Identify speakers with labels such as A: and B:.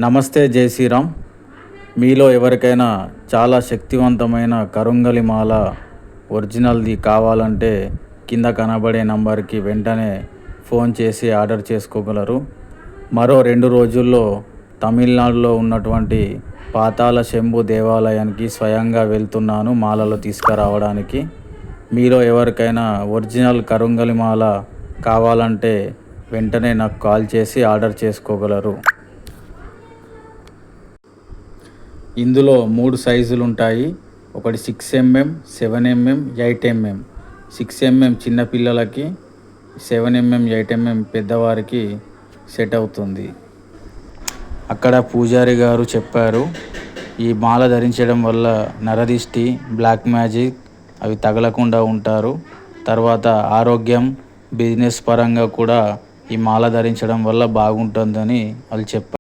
A: నమస్తే, జై శ్రీరామ్. మీలో ఎవరికైనా చాలా శక్తివంతమైన కరుంగలి మాల ఒరిజినల్ది కావాలంటే కింద కనబడే నంబర్కి వెంటనే ఫోన్ చేసి ఆర్డర్ చేసుకోగలరు. మరో 2 రోజుల్లో తమిళనాడులో ఉన్నటువంటి పాతాళ శంభు దేవాలయానికి స్వయంగా వెళ్తున్నాను మాలలు తీసుకురావడానికి. మీలో ఎవరికైనా ఒరిజినల్ కరుంగలి మాల కావాలంటే వెంటనే నాకు కాల్ చేసి ఆర్డర్ చేసుకోగలరు. ఇందులో 3 సైజులు ఉంటాయి. ఒకటి 6mm, 7mm, 8mm. 6mm చిన్నపిల్లలకి, 7mm, 8mm పెద్దవారికి సెట్ అవుతుంది. అక్కడ పూజారి గారు చెప్పారు, ఈ మాల ధరించడం వల్ల నరదిష్టి, బ్లాక్ మ్యాజిక్ అవి తగలకుండా ఉంటారు. తర్వాత ఆరోగ్యం, బిజినెస్ పరంగా కూడా ఈ మాల ధరించడం వల్ల బాగుంటుందని వాళ్ళు చెప్పారు.